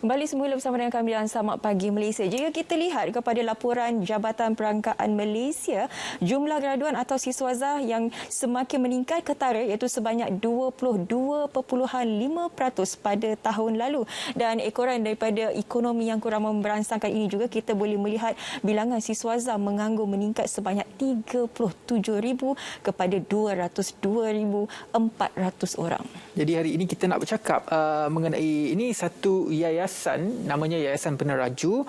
Kembali semula bersama dengan kami dalam Selamat Pagi Malaysia. Jika kita lihat kepada laporan Jabatan Perangkaan Malaysia, jumlah graduan atau siswazah yang semakin meningkat ketara iaitu sebanyak 22.5% pada tahun lalu. Dan ekoran daripada ekonomi yang kurang memberansangkan ini juga kita boleh melihat bilangan siswazah menganggur meningkat sebanyak 37,000 kepada 202,400 orang. Jadi hari ini kita nak bercakap mengenai ini satu yayasan, namanya Yayasan Peneraju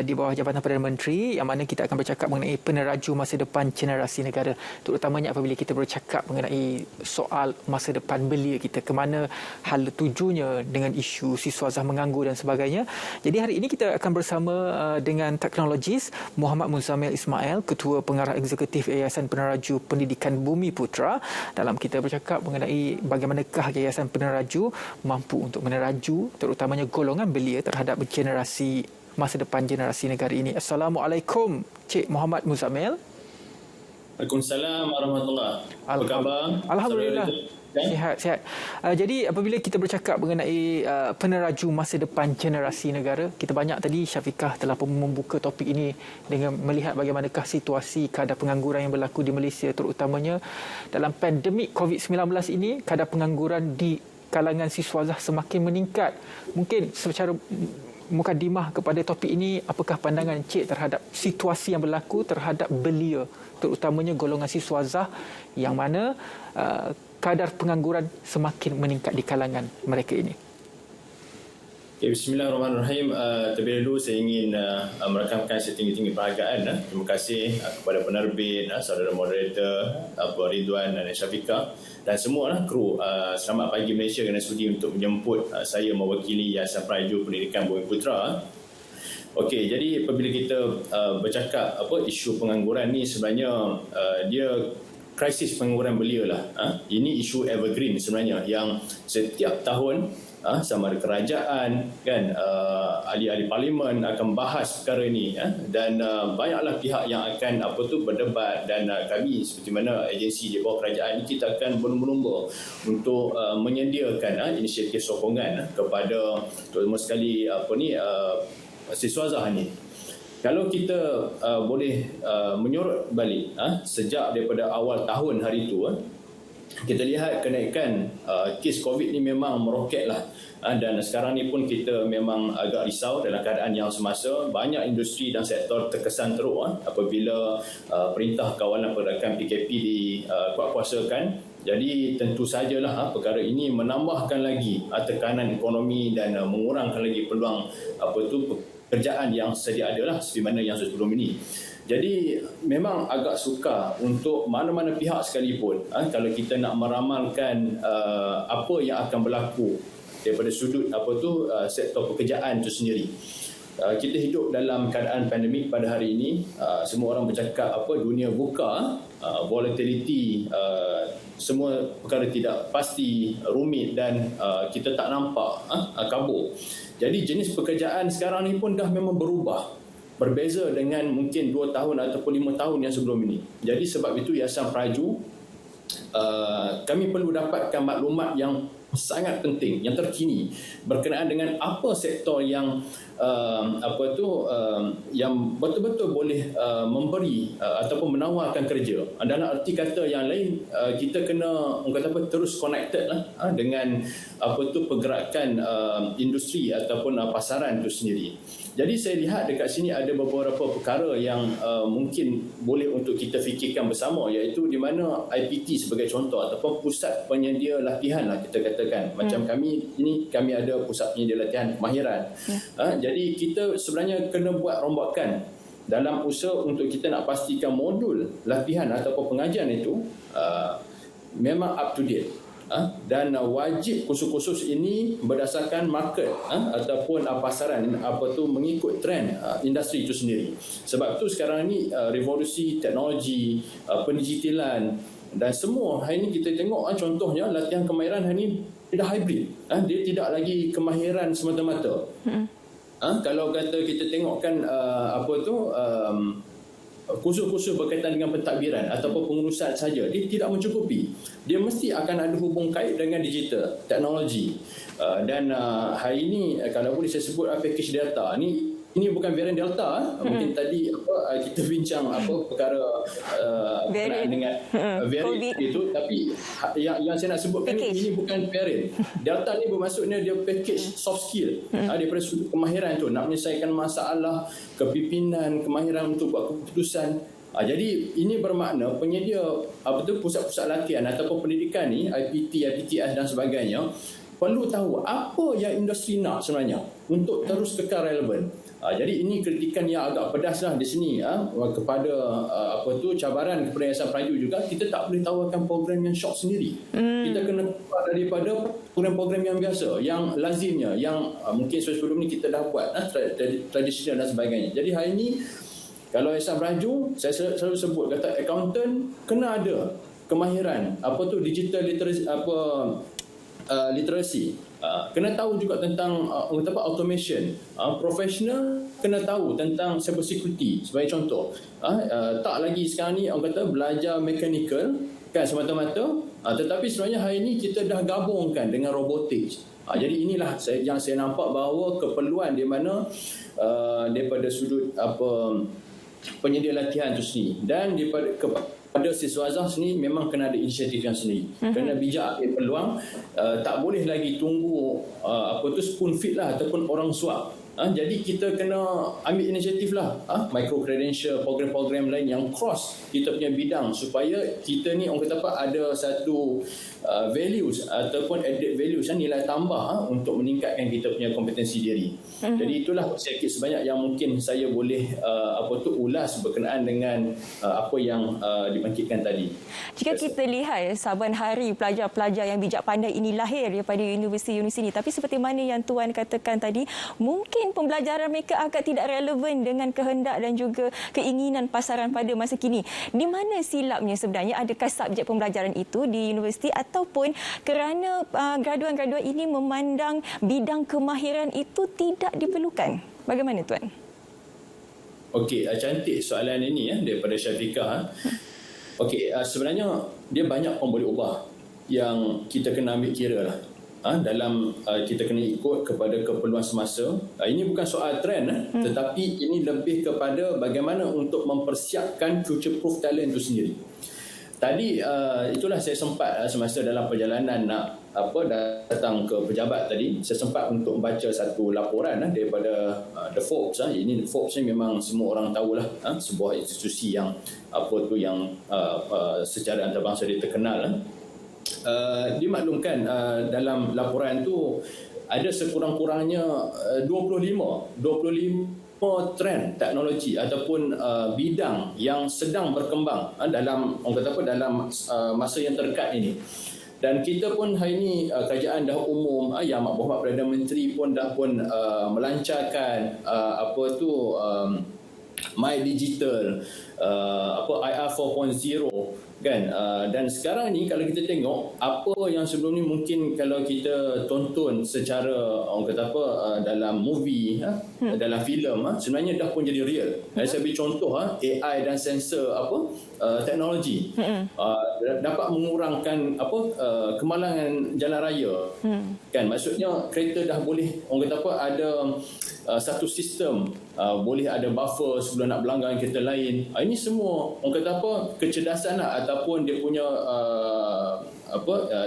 di bawah Jabatan Perdana Menteri, yang mana kita akan bercakap mengenai peneraju masa depan generasi negara, terutamanya apabila kita bercakap mengenai soal masa depan belia kita, ke mana hal tujunya dengan isu siswazah menganggur dan sebagainya. Jadi hari ini kita akan bersama dengan teknologis Muhammad Muzamil Ismail, Ketua Pengarah Eksekutif Yayasan Peneraju Pendidikan Bumi Putra, dalam kita bercakap mengenai bagaimanakah Yayasan Peneraju mampu untuk meneraju terutamanya golongan belia terhadap generasi masa depan generasi negara ini. Assalamualaikum Cik Muhammad Muzamil. Waalaikumsalam warahmatullahi. Apa khabar? Alhamdulillah. Sihat. Jadi apabila kita bercakap mengenai peneraju masa depan generasi negara, kita banyak tadi Syafiqah telah membuka topik ini dengan melihat bagaimanakah situasi kadar pengangguran yang berlaku di Malaysia, terutamanya dalam pandemik COVID-19 ini. Kadar pengangguran di kalangan siswazah semakin meningkat. Mungkin secara mukadimah kepada topik ini, apakah pandangan Cik terhadap situasi yang berlaku terhadap belia, terutamanya golongan siswazah yang mana kadar pengangguran semakin meningkat di kalangan mereka ini? Okay, Bismillahirrahmanirrahim. Terlebih dahulu saya ingin merakamkan setinggi-tinggi penghargaan. Terima kasih kepada penerbit, saudara moderator Abu Ridwan dan Syafiqah, dan semua kru Selamat Pagi Malaysia kerana sudi untuk menjemput saya mewakili Yayasan Peneraju Pendidikan Bumi Putra. Okey, jadi apabila kita bercakap isu pengangguran ni, sebenarnya dia krisis pengangguran belia lah. Ini isu evergreen sebenarnya, yang setiap tahun sama ada kerajaan kan, ahli-ahli parlimen akan bahas perkara ini, dan banyaklah pihak yang akan berdebat, dan kami seperti mana agensi di bawah kerajaan ini, kita akan berlumba-lumba untuk menyediakan inisiatif sokongan kepada terutama sekali siswazah ini. Kalau kita boleh menyorot balik sejak daripada awal tahun hari itu, kita lihat kenaikan kes COVID ni memang meroketlah, dan sekarang ni pun kita memang agak risau dalam keadaan yang semasa. Banyak industri dan sektor terkesan teruk apabila Perintah Kawalan Pergerakan PKP dikuatkuasakan. Jadi tentu sajalah perkara ini menambahkan lagi tekanan ekonomi dan mengurangkan lagi peluang pekerjaan yang sedia adalah seperti mana yang sebelum ini. Jadi memang agak sukar untuk mana-mana pihak sekalipun kalau kita nak meramalkan apa yang akan berlaku daripada sudut sektor pekerjaan itu sendiri. Kita hidup dalam keadaan pandemik pada hari ini. Semua orang bercakap dunia buka, volatility, semua perkara tidak pasti, rumit, dan kita tak nampak kabur. Jadi jenis pekerjaan sekarang ni pun dah memang berubah, berbeza dengan mungkin 2 tahun ataupun 5 tahun yang sebelum ini. Jadi sebab itu Yayasan Peneraju, kami perlu dapatkan maklumat yang sangat penting, yang terkini berkenaan dengan apa sektor yang yang betul-betul boleh memberi ataupun menawarkan kerja. Dalam arti kata yang lain, kita kena terus connected dengan pergerakan industri ataupun pasaran itu sendiri. Jadi saya lihat dekat sini ada beberapa perkara yang mungkin boleh untuk kita fikirkan bersama, iaitu di mana IPT sebagai contoh ataupun pusat penyedia latihan lah kita katakan. Macam kami ini, kami ada pusat penyedia latihan kemahiran. Jadi kita sebenarnya kena buat rombakan dalam usaha untuk kita nak pastikan modul latihan ataupun pengajian itu memang up to date. Dan wajib kursus-kursus ini berdasarkan market ataupun pasaran mengikut trend industri itu sendiri. Sebab itu sekarang ni revolusi teknologi, pendigitalan dan semua hari ini kita tengok contohnya latihan kemahiran hari ini dia dah hybrid. Dia tidak lagi kemahiran semata-mata. Kalau kata kita tengokkan kursus-kursus berkaitan dengan pentadbiran ataupun pengurusan saja, dia tidak mencukupi. Dia mesti akan ada hubung kait dengan digital, teknologi. Dan hari ini kalau boleh saya sebut package data ini bukan varian Delta. Mungkin tadi kita bincang perkara berkenaan dengan varian itu, tapi yang saya nak sebutkan ini bukan varian. Delta ni bermaksudnya dia package soft skill, daripada sudut kemahiran tu, nak menyelesaikan masalah, kepimpinan, kemahiran untuk buat keputusan. Jadi ini bermakna penyedia pusat-pusat latihan ataupun pendidikan ni, IPT, IPTS dan sebagainya, perlu tahu apa yang industri nak sebenarnya untuk terus kekal relevan. Jadi ini kritikan yang agak pedas lah di sini kepada cabaran kepada Yayasan Peraju juga. Kita tak boleh tawarkan program yang short sendiri. Kita kena keluar daripada program-program yang biasa, yang lazimnya, yang mungkin sebelum ni kita dah buat tradisional dan sebagainya. Jadi hari ini kalau Yayasan Peraju, saya selalu sebut kata accountant kena ada kemahiran digital literacy. Kena tahu juga tentang automation. Professional kena tahu tentang cyber security sebagai contoh. Tak lagi sekarang ni orang kata belajar mechanical kan semata-mata, tetapi sebenarnya hari ini kita dah gabungkan dengan robotics. Jadi inilah yang saya nampak bahawa keperluan di mana daripada sudut penyedia latihan itu sendiri, dan pada siswa Azhar sini memang kena ada inisiatif yang sendiri. Kena bijak ambil peluang, tak boleh lagi tunggu spoon feed lah ataupun orang suap. Jadi kita kena ambil inisiatif lah, micro credential, program-program lain yang cross kita punya bidang, supaya kita ni orang kata ada satu values ataupun added values, nilai tambah untuk meningkatkan kita punya kompetensi diri. Jadi itulah sedikit sebanyak yang mungkin saya boleh ulas berkenaan dengan apa yang dibangkitkan tadi. Jika kita lihat saban hari pelajar-pelajar yang bijak pandai ini lahir daripada universiti-universiti ini, tapi seperti mana yang Tuan katakan tadi, mungkin pembelajaran mereka agak tidak relevan dengan kehendak dan juga keinginan pasaran pada masa kini. Di mana silapnya sebenarnya? Adakah subjek pembelajaran itu di universiti ataupun kerana graduan-graduan ini memandang bidang kemahiran itu tidak diperlukan? Bagaimana Tuan? Okey, cantik soalan ini daripada Syafiqah. Okey, sebenarnya dia banyak pun boleh ubah yang kita kena ambil kira lah. Dalam kita kena ikut kepada keperluan semasa. Ini bukan soal trend, tetapi ini lebih kepada bagaimana untuk mempersiapkan future proof talent itu sendiri. Tadi itulah saya sempat semasa dalam perjalanan nak datang ke pejabat tadi, saya sempat untuk membaca satu laporan daripada The Forbes. Ini The Forbes ni memang semua orang tahulah, sebuah institusi yang yang secara antarabangsa dia terkenal. Dimaklumkan dalam laporan tu ada sekurang-kurangnya 25 trend teknologi ataupun bidang yang sedang berkembang dalam dalam masa yang terdekat ini. Dan kita pun hari ini kerajaan dah umum, Yang Amat Berhormat Perdana Menteri pun dah melancarkan My Digital, IR 4.0 kan. Dan sekarang ni kalau kita tengok apa yang sebelum ni mungkin kalau kita tonton secara dalam movie, dalam filem, sebenarnya dah pun jadi real. Saya beri contoh AI dan sensor teknologi dapat mengurangkan kemalangan jalan raya. Kan, maksudnya kereta dah boleh ada satu sistem, boleh ada buffer sebelum nak berlanggar kereta lain. Ini semua kecerdasan ataupun dia punya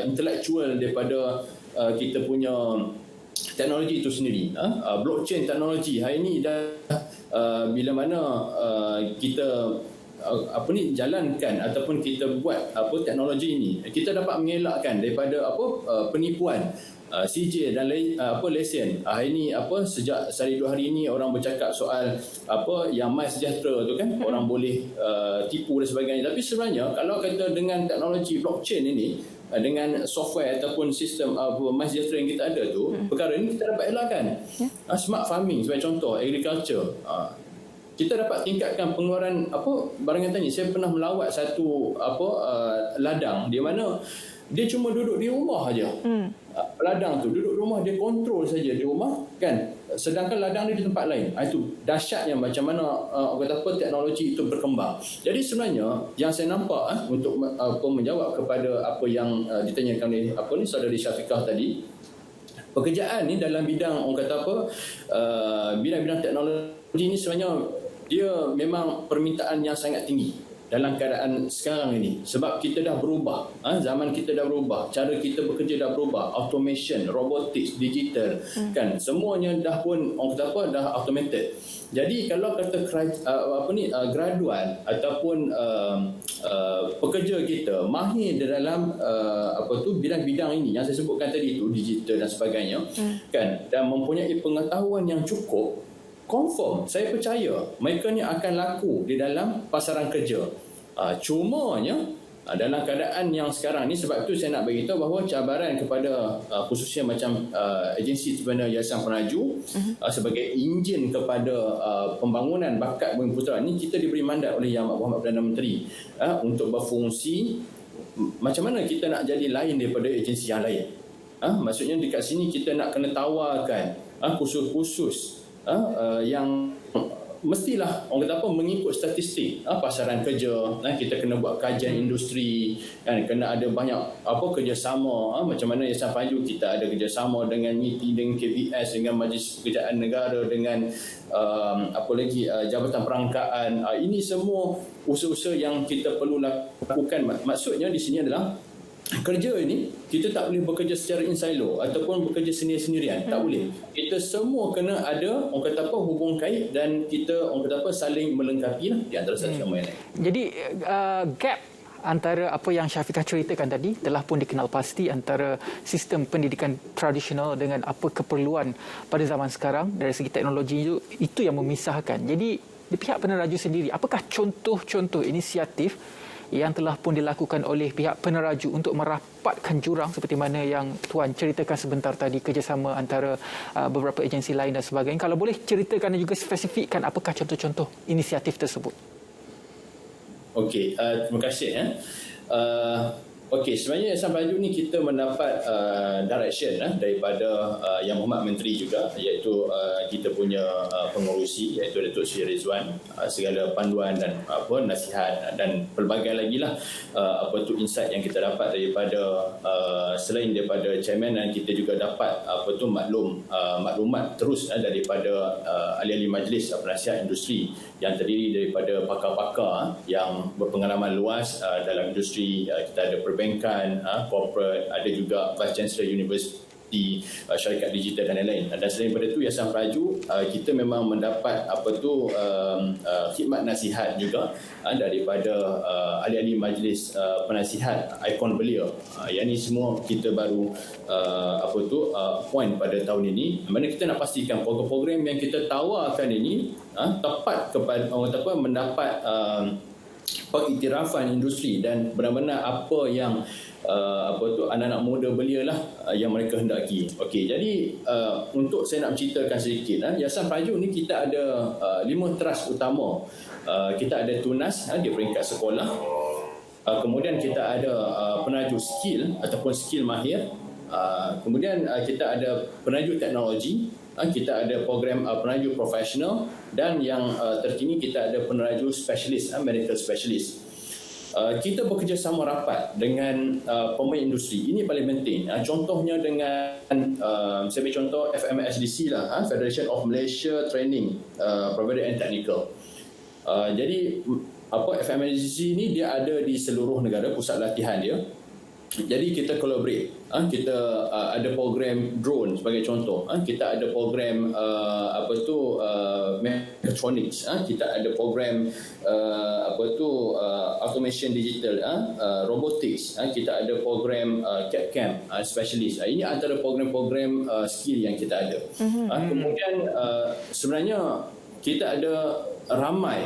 intellectual daripada kita punya teknologi itu sendiri. Blockchain teknologi hari ini dah bila mana kita jalankan ataupun kita buat teknologi ini, kita dapat mengelakkan daripada penipuan CJ dan lesen. Hari ini sejak sehari 2 hari ini orang bercakap soal yang MySejahtera tu kan, orang boleh tipu dan sebagainya. Tapi sebenarnya kalau kata dengan teknologi blockchain ini, dengan software ataupun sistem MySejahtera yang kita ada tu, perkara ini kita dapat elakkan. Smart farming sebagai contoh, agriculture, kita dapat tingkatkan pengeluaran barangan tani. Saya pernah melawat satu ladang di mana dia cuma duduk di rumah aja. Ladang tu duduk di rumah, dia kontrol saja di rumah kan, sedangkan ladang dia di tempat lain. Itu dahsyatnya macam mana teknologi itu berkembang. Jadi sebenarnya yang saya nampak untuk menjawab kepada apa yang ditanyakan oleh saudari Syafiqah tadi, pekerjaan ni dalam bidang bidang-bidang teknologi ni sebenarnya dia memang permintaan yang sangat tinggi dalam keadaan sekarang ini, sebab kita dah berubah, zaman kita dah berubah, cara kita bekerja dah berubah, automation, robotics, digital, kan, semuanya dah pun dah automated. Jadi kalau kata graduan ataupun pekerja kita mahir di dalam bidang-bidang ini yang saya sebutkan tadi itu, digital dan sebagainya, kan, dan mempunyai pengetahuan yang cukup, confirm, saya percaya mereka ni akan laku di dalam pasaran kerja. Cumanya dalam keadaan yang sekarang ni, sebab tu saya nak beritahu bahawa cabaran kepada khususnya macam agensi sebenarnya Yayasan Penaju sebagai enjin kepada pembangunan bakat bumi putera ni, kita diberi mandat oleh Yang Amat Berhormat Perdana Menteri untuk berfungsi macam mana kita nak jadi lain daripada agensi yang lain. Maksudnya dekat sini kita nak kena tawarkan khusus-khusus yang mestilah mengikut statistik pasaran kerja. Kita kena buat kajian industri, kan, kena ada banyak kerjasama. Macam mana Yayasan Penaju, kita ada kerjasama dengan MITI, dengan KBS, dengan Majlis Pekerjaan Negara, dengan Jabatan Perangkaan. Ini semua usaha-usaha yang kita perlu lakukan. Maksudnya di sini adalah kerja ini kita tak boleh bekerja secara in silo ataupun bekerja sendiri-sendirian. Tak boleh. Kita semua kena ada hubung kait, dan kita saling melengkapi di antara satu sama lain. Jadi gap antara apa yang Syafiqah ceritakan tadi telah pun dikenal pasti antara sistem pendidikan tradisional dengan apa keperluan pada zaman sekarang dari segi teknologi itu yang memisahkan. Jadi di pihak peneraju sendiri, apakah contoh-contoh inisiatif yang telah pun dilakukan oleh pihak peneraju untuk merapatkan jurang seperti mana yang Tuan ceritakan sebentar tadi, kerjasama antara beberapa agensi lain dan sebagainya? Kalau boleh ceritakan dan juga spesifikkan apakah contoh-contoh inisiatif tersebut. Okey, terima kasih. Okey, sebenarnya Yayasan Penaju ni kita mendapat direction daripada Yang Berhormat Menteri juga, iaitu kita punya pengurusi, iaitu Datuk Seri Rizwan, segala panduan dan nasihat dan pelbagai lagi lah insight yang kita dapat daripada selain daripada chairman, dan kita juga dapat maklumat terus daripada ahli-ahli majlis penasihat industri yang terdiri daripada pakar-pakar yang berpengalaman luas dalam industri. Kita ada perbankan, corporate, ada juga Vice Chancellor University, syarikat digital dan lain-lain. Dan selain daripada itu, Yayasan Penaju kita memang mendapat khidmat nasihat juga daripada ahli-ahli majlis penasihat ikon belia. Yang ini semua kita baru point pada tahun ini, mana kita nak pastikan program-program yang kita tawarkan ini tepat kepada mendapat pengiktirafan industri dan benar-benar apa yang anak-anak muda belia lah yang mereka hendaki. Okey, jadi untuk saya nak menceritakan sedikit, Yayasan Penaju ni kita ada 5 trust utama. Kita ada Tunas di peringkat sekolah. Kemudian kita ada penaju skill ataupun skill mahir. Kemudian kita ada penaju teknologi. Kita ada program penaju profesional, dan yang terkini kita ada peneraju specialist, medical specialist. Kita bekerjasama rapat dengan pemain industri. Ini paling penting. Contohnya dengan saya beri contoh FMSDC lah, Federation of Malaysia Training Provider and Technical. Jadi FMSDC ni dia ada di seluruh negara, pusat latihan dia. Jadi kita collaborate. Kita ada program drone sebagai contoh. Kita ada program mechatronics. Kita ada program automation digital, robotics. Kita ada program CAD/CAM specialist. Ini antara program-program skill yang kita ada. Kemudian sebenarnya kita ada ramai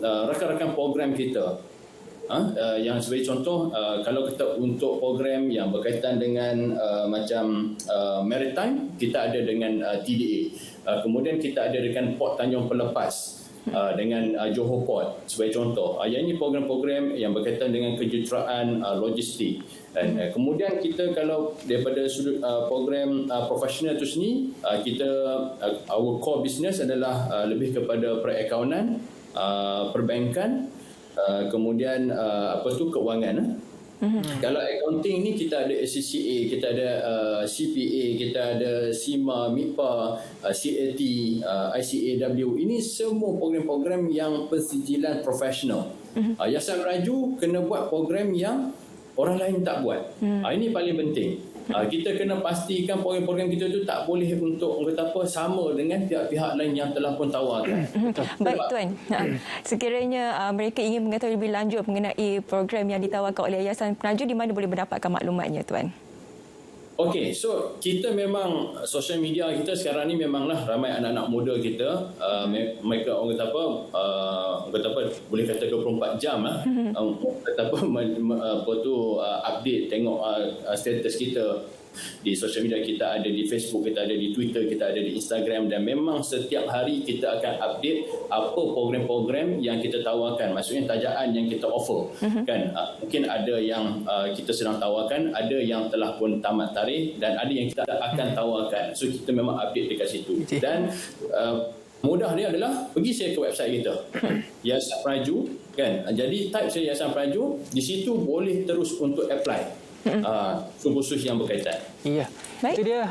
rakan-rakan program kita. Yang sebagai contoh, kalau kita untuk program yang berkaitan dengan macam maritime, kita ada dengan TDA. Kemudian kita ada dengan Port Tanjung Pelepas. dengan Johor Port sebagai contoh. Yang ini program-program yang berkaitan dengan kejuruteraan logistik. Dan kemudian kita kalau daripada sudut program profesional itu sendiri, kita our core business adalah lebih kepada perakaunan, perbankan, kemudian kewangan. Kalau accounting ni kita ada SCCA, kita ada CPA, kita ada SIMA, MIPA, CAT, ICAW. Ini semua program-program yang pensijilan profesional. Yayasan Meraju kena buat program yang orang lain tak buat. Ini paling penting. Kita kena pastikan program-program kita tu tak boleh untuk sama dengan pihak-pihak lain yang telah pun tawarkan. Baik Tuan, sekiranya mereka ingin mengetahui lebih lanjut mengenai program yang ditawarkan oleh Yayasan Penaju, di mana boleh mendapatkan maklumatnya Tuan? Okey, so kita memang sosial media kita sekarang ni memanglah ramai anak-anak muda kita, mereka orang kata boleh kata 24 jam update tengok status kita di sosial media. Kita ada di Facebook, kita ada di Twitter, kita ada di Instagram, dan memang setiap hari kita akan update apa program-program yang kita tawarkan, maksudnya tajaan yang kita offer. Kan mungkin ada yang kita sedang tawarkan, ada yang telah pun tamat tarikh, dan ada yang kita akan tawarkan. So kita memang update dekat situ. Dan mudah dia adalah pergi saya ke website kita Yayasan Penaju, kan. Jadi type saya Yayasan Penaju, di situ boleh terus untuk apply khusus yang berkaitan. Ya. Baik. Itu dia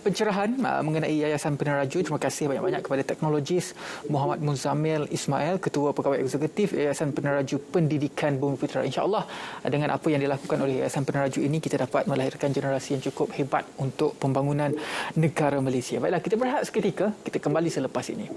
pencerahan mengenai Yayasan Peneraju. Terima kasih banyak-banyak kepada teknologis Muhammad Muzammil Ismail, Ketua Pegawai Eksekutif Yayasan Peneraju Pendidikan Bumiputera. InsyaAllah dengan apa yang dilakukan oleh Yayasan Peneraju ini, kita dapat melahirkan generasi yang cukup hebat untuk pembangunan negara Malaysia. Baiklah, kita berehat seketika. Kita kembali selepas ini.